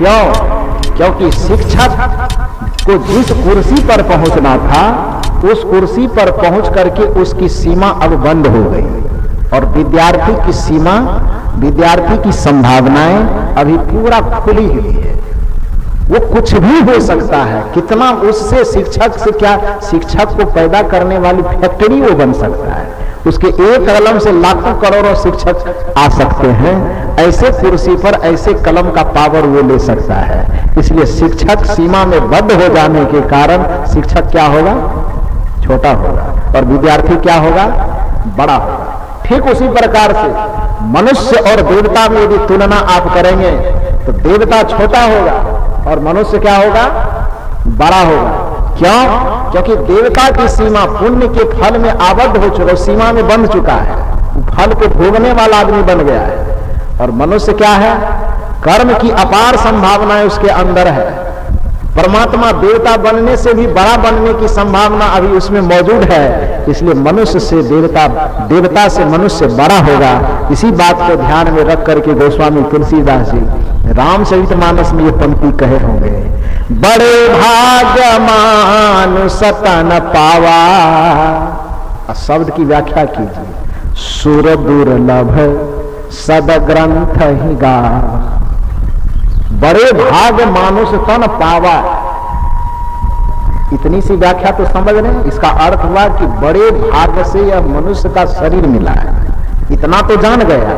क्यों? क्योंकि शिक्षक को जिस कुर्सी पर पहुंचना था उस कुर्सी पर पहुंच करके उसकी सीमा अब बंद हो गई और विद्यार्थी की सीमा, विद्यार्थी की संभावनाएं अभी पूरा खुली हुई है। वो कुछ भी हो सकता है। कितना उससे शिक्षक से क्या, शिक्षक को पैदा करने वाली फैक्ट्री वो बन सकता है। उसके एक कलम से लाखों करोड़ों शिक्षक आ सकते हैं। ऐसे कुर्सी पर ऐसे कलम का पावर वो ले सकता है। इसलिए शिक्षक सीमा में बद्ध हो जाने के कारण शिक्षक क्या होगा? छोटा होगा और विद्यार्थी क्या होगा? बड़ा होगा। ठीक उसी प्रकार से मनुष्य और देवता में यदि तुलना आप करेंगे तो देवता छोटा होगा और मनुष्य क्या होगा? बड़ा होगा। क्यों? क्योंकि देवता की सीमा पुण्य के फल में आबद्ध हो चुका, सीमा में बंध चुका है, फल को भोगने वाला आदमी बन गया है। और मनुष्य क्या है? कर्म की अपार संभावनाएं उसके अंदर है। परमात्मा देवता बनने से भी बड़ा बनने की संभावना अभी उसमें मौजूद है। इसलिए मनुष्य से देवता, देवता से मनुष्य बड़ा होगा। इसी बात को ध्यान में रख करके गोस्वामी तुलसीदास जी रामचरितमानस में ये पंक्ति कहे होंगे, बड़े भाग्यमान सतन पावा। शब्द की व्याख्या कीजिए, सुर दुर्लभ सदग्रंथ ही गावा। बड़े भाग मानुष तन पावा। इतनी सी व्याख्या तो समझ रहे हैं। इसका अर्थ हुआ कि बड़े भाग से यह मनुष्य का शरीर मिला है। इतना तो जान गया।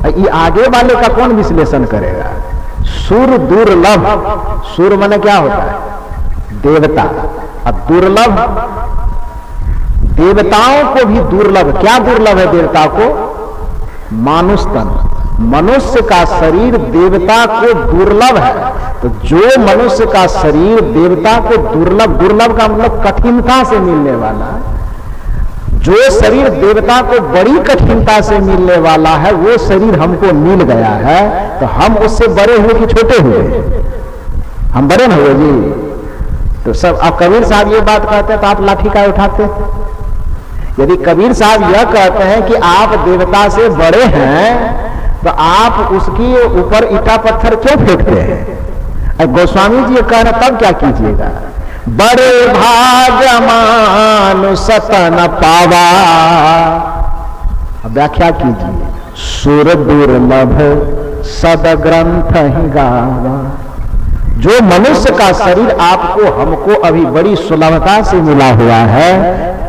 ये आगे वाले का कौन विश्लेषण करेगा? सुर दुर्लभ, सुर माने क्या होता है? देवता। अब दुर्लभ, देवताओं को भी दुर्लभ। क्या दुर्लभ है देवता को? मानुष तन। मनुष्य का शरीर देवता को दुर्लभ है। तो जो मनुष्य का शरीर देवता को दुर्लभ, दुर्लभ का मतलब कठिनता से मिलने वाला, जो शरीर देवता को बड़ी कठिनता से मिलने वाला है वो शरीर हमको मिल गया है। तो हम उससे बड़े हुए कि छोटे हुए? हम बड़े न हुए जी। तो सब अब कबीर साहब ये बात कहते हैं तो आप लाठी का उठाते? यदि कबीर साहब यह कहते हैं कि आप देवता से बड़े हैं तो आप उसकी ऊपर ईटा पत्थर क्यों फेंकते हैं? गोस्वामी जी ये कह रहे तब क्या कीजिएगा? बड़े भाग्यमान सतन पावा। व्याख्या कीजिए, सुर दुर्लभ सदग्रंथ ही गावा। जो मनुष्य का शरीर आपको हमको अभी बड़ी सुलभता से मिला हुआ है,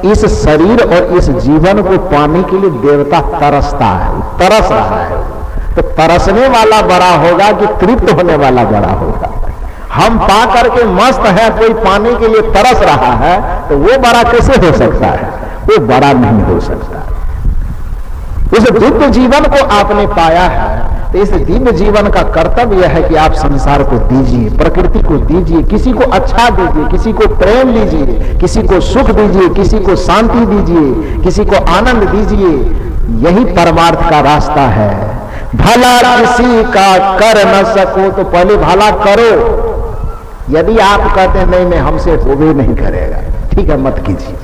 इस शरीर और इस जीवन को पाने के लिए देवता तरसता है, तरस रहा है। तो तरसने वाला बड़ा होगा कि तृप्त होने वाला बड़ा होगा? हम पा करके मस्त है, कोई पाने के लिए तरस रहा है, तो वो बड़ा कैसे हो सकता है? वो बड़ा नहीं हो सकता। उस दिव्य जीवन को आपने पाया है, तो इस दिव्य जीवन का कर्तव्य है कि आप संसार को दीजिए, प्रकृति को दीजिए, किसी को अच्छा दीजिए, किसी को प्रेम दीजिए, किसी को सुख दीजिए, किसी को शांति दीजिए, किसी को आनंद दीजिए। यही परमार्थ का रास्ता है। भला किसी का कर न सको तो पहले भला करो। यदि आप कहते हैं नहीं मैं हमसे वो भी नहीं करेगा, ठीक है मत कीजिए,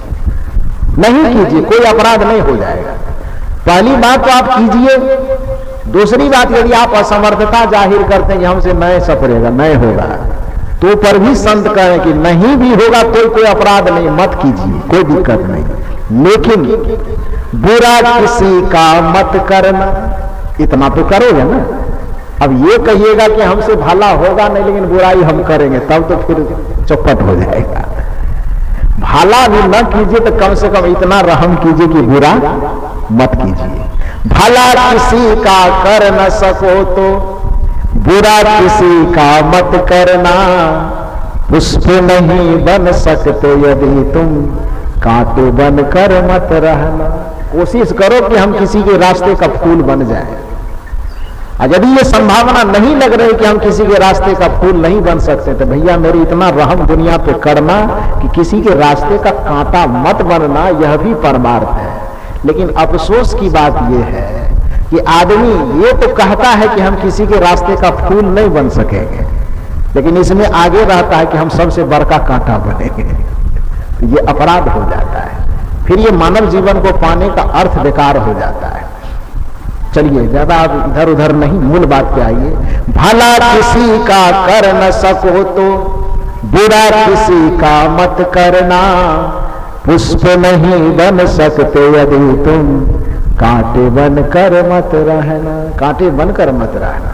नहीं कीजिए, कोई अपराध नहीं हो जाएगा। पहली बात तो आप कीजिए। दूसरी बात, यदि आप असमर्थता जाहिर करते हैं कि हमसे नहीं सपरेगा, नहीं होगा, तो पर भी संत कहें कि नहीं भी होगा तो कोई अपराध नहीं, मत कीजिए, कोई दिक्कत नहीं। लेकिन बुरा किसी का मत करना, इतना तो करोगे ना। अब ये कहिएगा कि हमसे भला होगा नहीं लेकिन बुराई हम करेंगे, तब तो फिर चौपट हो जाएगा। भला भी न कीजिए तो कम से कम इतना रहम कीजिए कि बुरा मत कीजिए। भला किसी का कर न सको तो बुरा किसी का मत करना। पुष्प नहीं बन सकते यदि तुम कांटे बन कर मत रहना। कोशिश करो कि हम किसी के रास्ते का फूल बन जाए। और यदि ये संभावना नहीं लग रही कि हम किसी के रास्ते का फूल नहीं बन सकते, तो भैया मेरी इतना रहम दुनिया पे करना कि किसी के रास्ते का कांटा मत बनना, यह भी परमार्थ है। लेकिन अफसोस की बात यह है कि आदमी ये तो कहता है कि हम किसी के रास्ते का फूल नहीं बन सकेंगे, लेकिन इसमें आगे रहता है कि हम सबसे बड़का कांटा बनेंगे। तो ये अपराध हो जाता है, फिर ये मानव जीवन को पाने का अर्थ बेकार हो जाता है। चलिए ज्यादा आप इधर उधर नहीं, मूल बात पे आइए। भला किसी का कर न सको तो बुरा किसी का मत करना, पुष्प नहीं बन सकते यदि तुम कांटे बन कर मत रहना। कांटे बनकर मत रहना।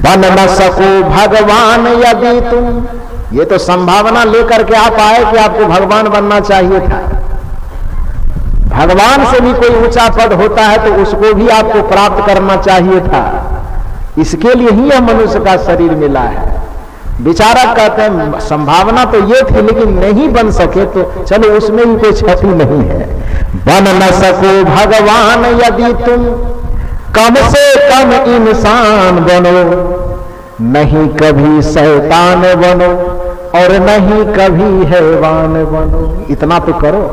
बन न सको भगवान यदि तुम, ये तो संभावना लेकर के आप आए कि आपको भगवान बनना चाहिए था। भगवान से भी कोई ऊंचा पद होता है तो उसको भी आपको प्राप्त करना चाहिए था। इसके लिए ही यह मनुष्य का शरीर मिला है। विचारक कहते हैं संभावना तो ये थी लेकिन नहीं बन सके तो चलो उसमें भी कोई क्षति नहीं है। बन न सको भगवान यदि तुम कम से कम इंसान बनो, नहीं कभी शैतान बनो और नहीं कभी हैवान बनो। इतना तो करो।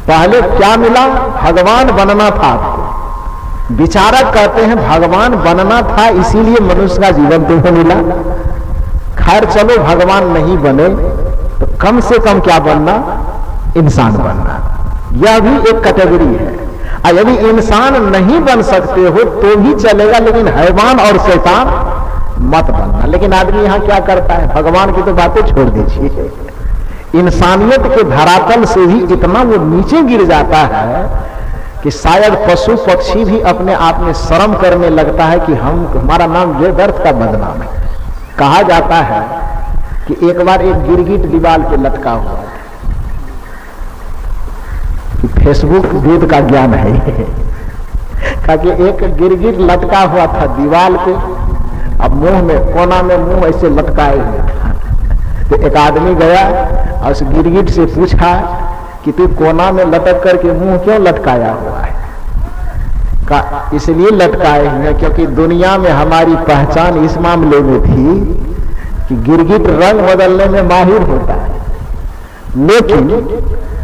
पहले क्या मिला? भगवान बनना था आपको। विचारक कहते हैं भगवान बनना था इसीलिए मनुष्य का जीवन तुम्हें मिला। खैर चलो भगवान नहीं बने तो कम से कम क्या बनना? इंसान बनना। यह भी एक कैटेगरी है। यदि इंसान नहीं बन सकते हो तो भी चलेगा, लेकिन हैवान और शैतान मत बनना। लेकिन आदमी यहां क्या करता है? भगवान की तो बातें छोड़ दीजिए, इंसानियत के धरातल से ही इतना वो नीचे गिर जाता है कि शायद पशु पक्षी भी अपने आप में शर्म करने लगता है कि हमारा नाम व्यर्थ का बदनाम है। कहा जाता है कि एक बार एक गिरगिट दीवार पे लटका हुआ है, कि फेसबुक दूध का ज्ञान है कहा कि एक गिरगिट लटका हुआ था दीवार पे, अब मुंह में कोना में मुंह ऐसे लटकाए हुए था। तो एक आदमी गया और उस गिरगिट से पूछा कि तू कोना में लटक करके मुंह क्यों लटकाया हुआ है? का इसलिए लटकाए हुए क्योंकि दुनिया में हमारी पहचान इस मामले में थी कि गिरगिट रंग बदलने में माहिर होता है। लेकिन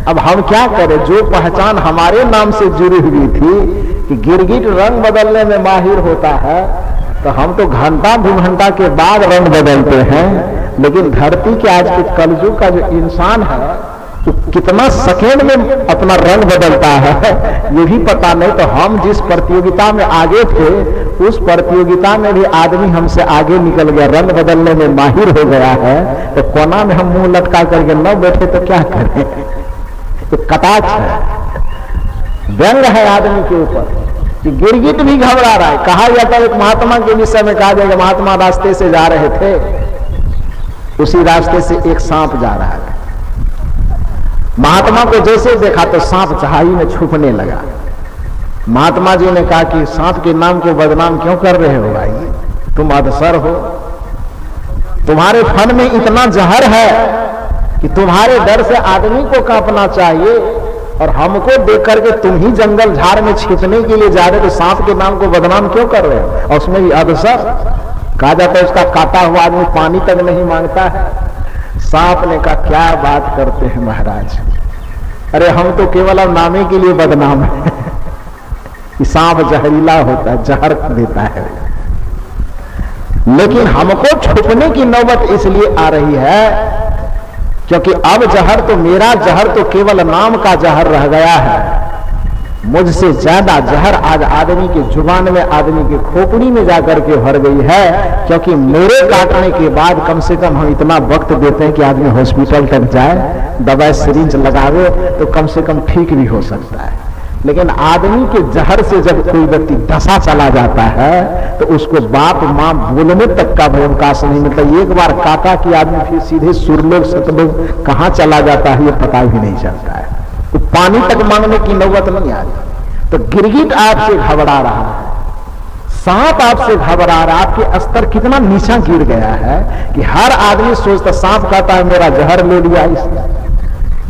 अब हम क्या करें? जो पहचान हमारे नाम से जुड़ी हुई थी कि गिरगिट रंग बदलने में माहिर होता है, तो हम तो घंटा 2 घंटा के बाद रंग बदलते हैं। लेकिन धरती के आज के कलयुग का जो इंसान है तो कितना सेकेंड में अपना रंग बदलता है ये भी पता नहीं। तो हम जिस प्रतियोगिता में आगे थे उस प्रतियोगिता में भी आदमी हमसे आगे निकल गया, रंग बदलने में माहिर हो गया है। तो कोना में हम मुंह लटका करके न बैठे तो क्या करें? तो कटाक्ष है, व्यंग है आदमी के ऊपर कि गिरगिट भी घबरा रहा है। कहा जाता है एक महात्मा के विषय में कहा जाएगा, महात्मा रास्ते से जा रहे थे, उसी रास्ते से एक सांप जा रहा है। महात्मा को जैसे देखा तो सांप चढ़ाई में छुपने लगा। महात्मा जी ने कहा कि सांप के नाम को बदनाम क्यों कर रहे हो भाई? तुम अधसर हो, तुम्हारे फन में इतना जहर है कि तुम्हारे डर से आदमी को कांपना चाहिए और हमको देख करके तुम ही जंगल झाड़ में छिपने के लिए जा रहे हो, तो सांप के नाम को बदनाम क्यों कर रहे हो? और उसमें भी अधसर। कहा जाता है उसका काटा हुआ आदमी पानी तक नहीं मांगता है। सांप ने कहा क्या बात करते हैं महाराज, अरे हम तो केवल अब नामे के लिए बदनाम है कि सांप जहरीला होता है, जहर देता है। लेकिन हमको छुपने की नौबत इसलिए आ रही है क्योंकि अब जहर तो मेरा जहर तो केवल नाम का जहर रह गया है। मुझसे ज्यादा जहर आज आदमी के जुबान में, आदमी के खोपड़ी में जाकर के भर गई है। क्योंकि मेरे काटने के बाद कम से कम हम इतना वक्त देते हैं कि आदमी हॉस्पिटल तक जाए, दवाई सिरिंज लगावे तो कम से कम ठीक भी हो सकता है। लेकिन आदमी के जहर से जब कोई व्यक्ति धंसा चला जाता है तो उसको बाप माँ बोलने तक का अवकाश नहीं मिलता। एक बार काटा कि आदमी फिर सीधे सुरलोक सतलोक कहाँ चला जाता है ये पता भी नहीं चलता है। तो पानी तक मांगने की नौबत नहीं आ रही। तो गिरगिट आपसे घबरा रहा है, सांप आपसे घबरा रहा है। आपके स्तर कितना नीचा गिर गया है कि हर आदमी सोचता, सांप कहता है मेरा जहर ले लिया इसने,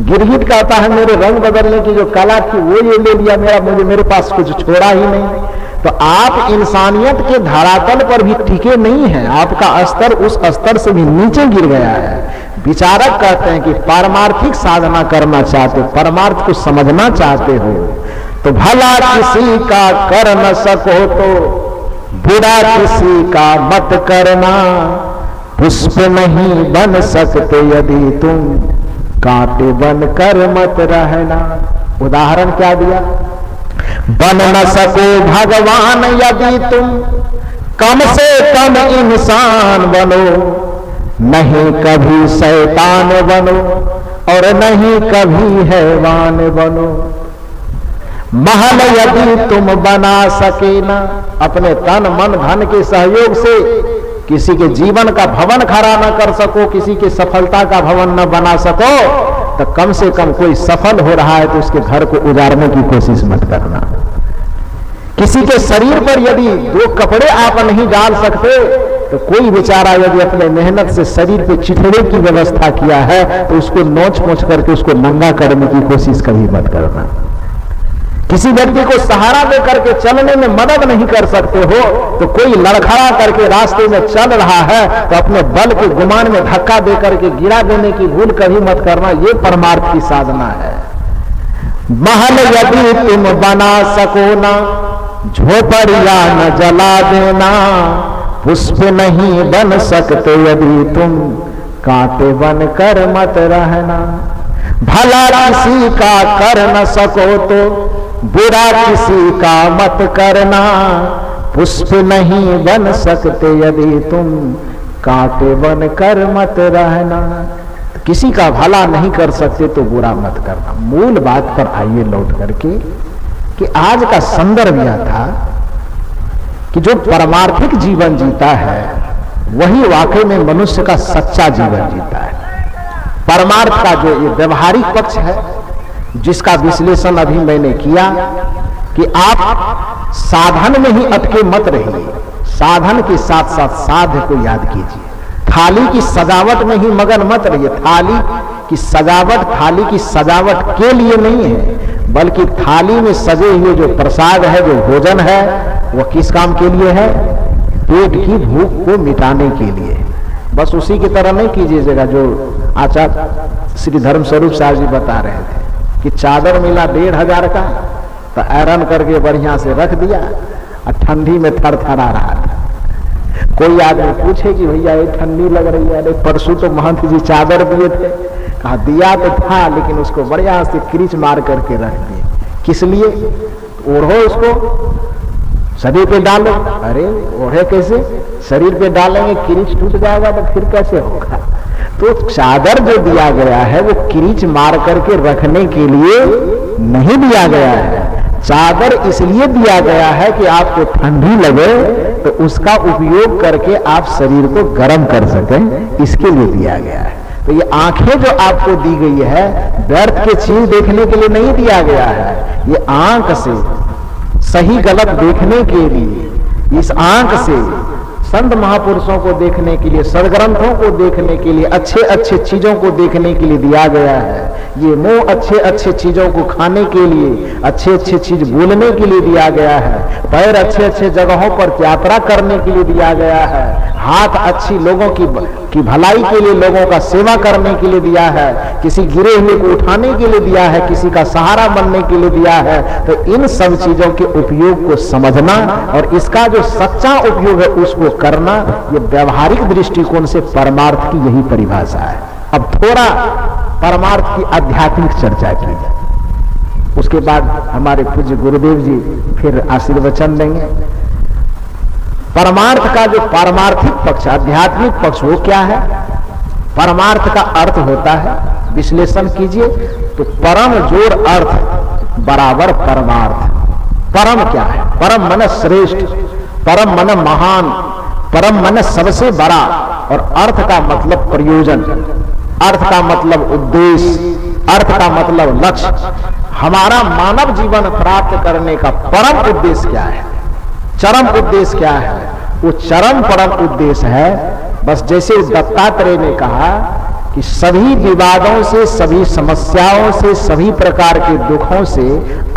गिरगिट कहता है मेरे रंग बदलने की जो कला थी वो ये ले लिया, मेरे पास कुछ छोड़ा ही नहीं। तो आप इंसानियत के धरातल पर भी टिके नहीं हैं, आपका स्तर उस स्तर से भी नीचे गिर गया है। विचारक कहते हैं कि पारमार्थिक साधना करना चाहते हो, परमार्थ को समझना चाहते हो तो भला किसी का कर न सको तो बुरा किसी का मत करना, पुष्प नहीं बन सकते यदि तुम कांटे बन कर मत रहना। उदाहरण क्या दिया? बन न सको भगवान यदि तुम कम से कम इंसान बनो, नहीं कभी शैतान बनो और नहीं कभी हैवान बनो। महल यदि तुम बना सके ना, अपने तन मन धन के सहयोग से किसी के जीवन का भवन खड़ा न कर सको, किसी के सफलता का भवन न बना सको, तो कम से कम कोई सफल हो रहा है तो उसके घर को उजाड़ने की कोशिश मत करना। किसी के शरीर पर यदि 2 कपड़े आप नहीं डाल सकते तो कोई बेचारा यदि अपने मेहनत से शरीर पे चिथड़े की व्यवस्था किया है तो उसको नोच पोंछ करके उसको नंगा करने की कोशिश कभी मत करना। किसी व्यक्ति को सहारा देकर के चलने में मदद नहीं कर सकते हो तो कोई लड़खड़ा करके रास्ते में चल रहा है तो अपने बल के गुमान में धक्का देकर के गिरा देने की भूल कभी मत करना। ये परमार्थ की साधना है। महल यदि तुम बना सको ना, झोपड़िया न जला देना, पुष्प नहीं बन सकते यदि तुम कांटे बन कर मत रहना। भला किसी का कर न सको तो बुरा किसी का मत करना, पुष्प नहीं बन सकते यदि तुम कांटे बन कर मत रहना। किसी का भला नहीं कर सकते तो बुरा मत करना। मूल बात पर आइए लौट करके कि आज का संदर्भ यह था कि जो परमार्थिक जीवन जीता है वही वाकई में मनुष्य का सच्चा जीवन जीता है। परमार्थ का जो ये व्यवहारिक पक्ष है जिसका विश्लेषण अभी मैंने किया कि आप साधन में ही अटके मत रहिए, साधन के साथ साथ साध्य को याद कीजिए। थाली की सजावट में ही मगन मत रहिए। थाली की सजावट के लिए नहीं है, बल्कि थाली में सजे हुए जो प्रसाद है, जो भोजन है, वह किस काम के लिए है? पेट की भूख को मिटाने के लिए। बस उसी की तरह नहीं कीजिएगा जो आचार्य श्री धर्म स्वरूप साहब जी बता रहे थे कि चादर मिला 1500 का तो आयरन करके बढ़िया से रख दिया और ठंडी में थरथरा रहा था। कोई आदमी पूछे कि भैया ये ठंडी लग रही है, अरे परसों तो महंत जी चादर दिए थे। कहा दिया तो था लेकिन उसको बढ़िया से क्रीच मार करके रख दिए। किस लिए? ओढ़ो उसको, शरीर पे डालो। अरे ओढ़े कैसे? शरीर पे डालेंगे क्रीच टूट जाएगा तो फिर कैसे होगा? तो चादर जो दिया गया है वो क्रीच मार करके रखने के लिए नहीं दिया गया है। चादर इसलिए दिया गया है कि आपको ठंडी लगे तो उसका उपयोग करके आप शरीर को गर्म कर सकें, इसके लिए दिया गया है। तो ये आंखें जो आपको दी गई है व्यर्थ के चीज देखने के लिए नहीं दिया गया है। ये आंख से सही गलत देखने के लिए, इस आंख से संत महापुरुषों को देखने के लिए, सदग्रंथों को देखने के लिए, अच्छे अच्छे चीजों को देखने के लिए दिया गया है। ये मुंह अच्छे अच्छे चीजों को खाने के लिए, अच्छे अच्छे चीज बोलने के लिए दिया गया है। पैर अच्छे अच्छे जगहों पर यात्रा करने के लिए दिया गया है। हाथ अच्छी लोगों की भलाई के लिए, लोगों का सेवा करने के लिए दिया है। किसी गिरे हुए को उठाने के लिए दिया है, किसी का सहारा बनने के लिए दिया है। तो इन सब चीजों के उपयोग को समझना और इसका जो सच्चा उपयोग है उसको करना, ये व्यवहारिक दृष्टिकोण से परमार्थ की यही परिभाषा है। अब थोड़ा परमार्थ की आध्यात्मिक चर्चा की जाए, उसके बाद हमारे पूज्य गुरुदेव जी फिर आशीर्वचन देंगे। परमार्थ का जो पारमार्थिक पक्ष, आध्यात्मिक पक्ष, वो क्या है? परमार्थ का अर्थ होता है, विश्लेषण कीजिए तो परम जोड़ अर्थ बराबर परमार्थ। परम क्या है? परम मन श्रेष्ठ, परम मन महान, परम मन सबसे बड़ा, और अर्थ का मतलब प्रयोजन, अर्थ का मतलब उद्देश्य, अर्थ का मतलब लक्ष्य। हमारा मानव जीवन प्राप्त करने का परम उद्देश्य क्या है? चरम उद्देश्य क्या है? वो चरम परम उद्देश्य है, बस जैसे दत्तात्रेय ने कहा कि सभी विवादों से, सभी समस्याओं से, सभी प्रकार के दुखों से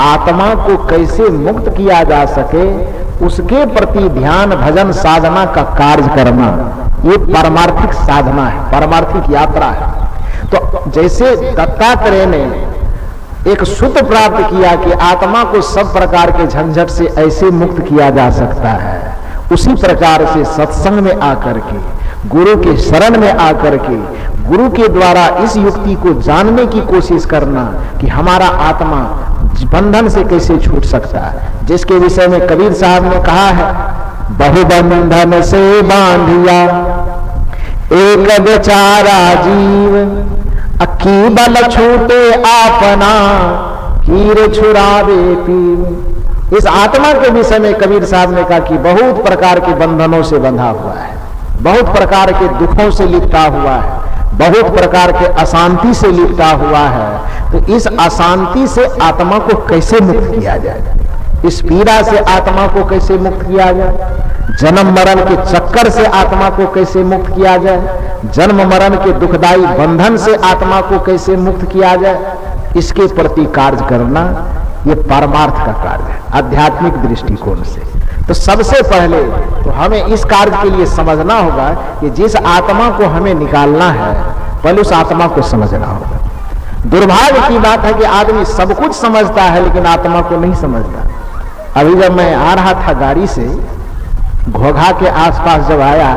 आत्मा को कैसे मुक्त किया जा सके, उसके प्रति ध्यान भजन साधना का कार्य करना, ये पारमार्थिक साधना है, पारमार्थिक यात्रा है। तो जैसे दत्तात्रेय ने एक सूत्र प्राप्त किया कि आत्मा को सब प्रकार के झंझट से ऐसे मुक्त किया जा सकता है, उसी प्रकार से सत्संग में आकर के, गुरु के शरण में आकर के, गुरु के द्वारा इस युक्ति को जानने की कोशिश करना कि हमारा आत्मा बंधन से कैसे छूट सकता है, जिसके विषय में कबीर साहब ने कहा है, बहुबंधन से बांधिया एक बेचारा जीव, अक्की बल छूटे आपना कीर छुड़ावे पीव। इस आत्मा के विषय में कबीर साहब ने कहा कि बहुत प्रकार के बंधनों से बंधा हुआ है, बहुत प्रकार के दुखों से लिपटा हुआ है, बहुत प्रकार के अशांति से लिपटा हुआ है। तो इस अशांति से आत्मा को कैसे मुक्त किया जाए, इस पीड़ा से आत्मा को कैसे मुक्त किया जाए, जन्म मरण के चक्कर से आत्मा को कैसे मुक्त किया जाए, जन्म मरण के दुखदाई बंधन से आत्मा को कैसे मुक्त किया जाए, इसके प्रति कार्य करना ये परमार्थ का कार्य है आध्यात्मिक दृष्टिकोण से। तो सबसे पहले तो हमें इस कार्य के लिए समझना होगा कि जिस आत्मा को हमें निकालना है पहले उस आत्मा को समझना होगा। दुर्भाग्य की बात है कि आदमी सब कुछ समझता है लेकिन आत्मा को नहीं समझता। अभी जब मैं आ रहा था गाड़ी से, घोघा के आसपास जब आया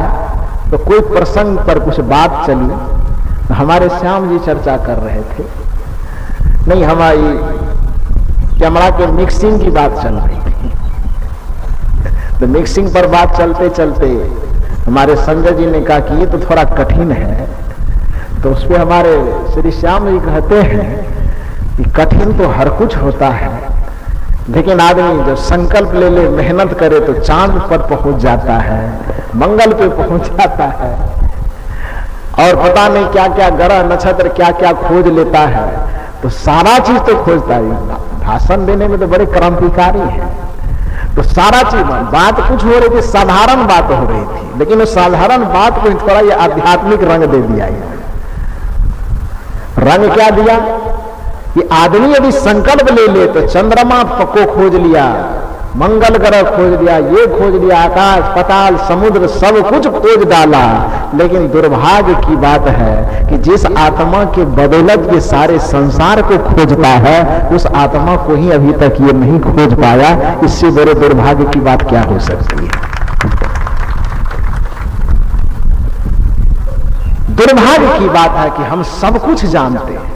तो कोई प्रसंग पर कुछ बात चली, तो हमारे श्याम जी चर्चा कर रहे थे, नहीं हमारी कैमरा के मिक्सिंग की बात चल रही थी। तो मिक्सिंग पर बात चलते चलते हमारे संजय जी ने कहा कि ये तो थोड़ा कठिन है। तो उस पर हमारे श्री श्याम जी कहते हैं कि कठिन तो हर कुछ होता है, लेकिन आदमी जब संकल्प ले ले, मेहनत करे तो चांद पर पहुंच जाता है, मंगल पे पहुंच जाता है, और पता नहीं क्या क्या ग्रह नक्षत्र क्या क्या खोज लेता है। तो सारा चीज तो खोजता है। भाषण देने में तो बड़े क्रांतिकारी है। तो सारा चीज, बात कुछ हो रही थी, साधारण बात हो रही थी, लेकिन उस साधारण बात को थोड़ा ये आध्यात्मिक रंग दे दिया। रंग क्या दिया कि आदमी यदि संकल्प ले ले तो चंद्रमा को खोज लिया, मंगल ग्रह खोज लिया, ये खोज लिया, आकाश पताल समुद्र सब कुछ खोज डाला। लेकिन दुर्भाग्य की बात है कि जिस आत्मा के बदौलत ये सारे संसार को खोजता है उस आत्मा को ही अभी तक ये नहीं खोज पाया। इससे बड़े दुर्भाग्य की बात क्या हो सकती है। दुर्भाग्य की बात है कि हम सब कुछ जानते हैं,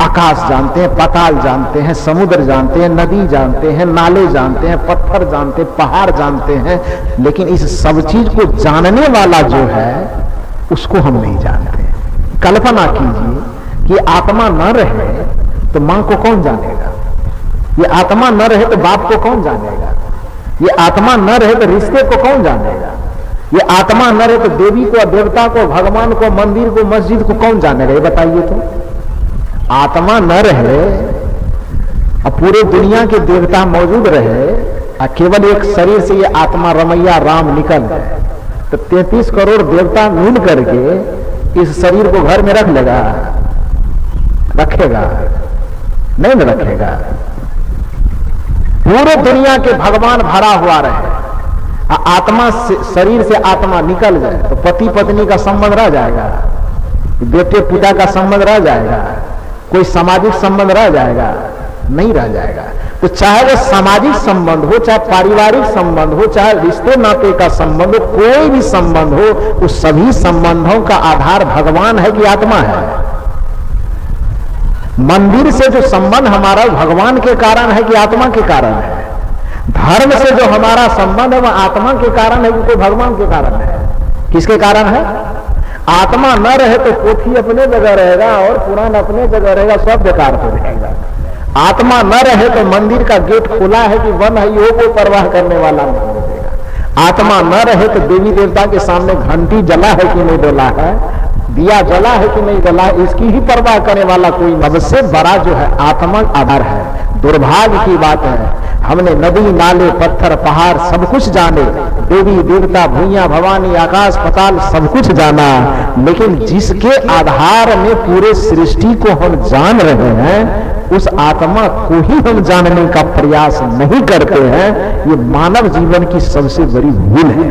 आकाश जानते हैं, पताल जानते हैं, समुद्र जानते हैं, नदी जानते हैं, नाले जानते हैं, पत्थर जानते हैं, पहाड़ जानते हैं, लेकिन इस सब चीज को जानने वाला जो है उसको हम नहीं जानते। कल्पना कीजिए कि आत्मा न रहे तो मां को कौन जानेगा, ये आत्मा न रहे तो बाप को कौन जानेगा, ये आत्मा न रहे तो रिश्ते को कौन जानेगा, ये आत्मा न रहे तो देवी को, देवता को, भगवान को, मंदिर को, मस्जिद को कौन जानेगा। ये बताइए तो आत्मा न रहे और पूरे दुनिया के देवता मौजूद रहे और केवल एक शरीर से ये आत्मा रमैया राम निकल गए तो 33 करोड़ देवता मिल करके इस शरीर को घर में रख लेगा, रखेगा नहीं न रखेगा। पूरे दुनिया के भगवान भरा हुआ रहे, आत्मा से, शरीर से आत्मा निकल जाए तो पति पत्नी का संबंध रह जाएगा, बेटे पिता का संबंध रह जाएगा, कोई सामाजिक संबंध रह जाएगा, नहीं रह जाएगा। तो चाहे वो सामाजिक संबंध हो, चाहे पारिवारिक संबंध हो, चाहे रिश्ते नाते का संबंध हो, कोई भी संबंध हो, उस सभी संबंधों का आधार भगवान है कि आत्मा है। मंदिर से जो संबंध हमारा भगवान के कारण है कि आत्मा के कारण है। धर्म से जो हमारा संबंध है वह आत्मा के कारण है कि कोई भगवान के कारण है। किसके कारण है? आत्मा न रहे तो पोथी अपने जगह रहेगा और पुराण अपने जगह रहेगा, सब बेकार हो जाएगा। आत्मा न रहे तो मंदिर का गेट खुला है कि वन है, ये कोई परवाह करने वाला नहीं मिलेगा। आत्मा न रहे तो देवी देवता के सामने घंटी जला है कि नहीं जला है, दिया जला है कि नहीं जला, इसकी ही परवाह करने वाला कोई। सबसे बड़ा जो है आत्मा आधार है। दुर्भाग्य की बात है हमने नदी नाले पत्थर पहाड़ सब कुछ जाने, देवी देवता भूइया भवानी आकाश पताल सब कुछ जाना, लेकिन जिसके आधार में पूरे सृष्टि को हम जान रहे हैं उस आत्मा को ही हम जानने का प्रयास नहीं करते हैं। ये मानव जीवन की सबसे बड़ी भूल है।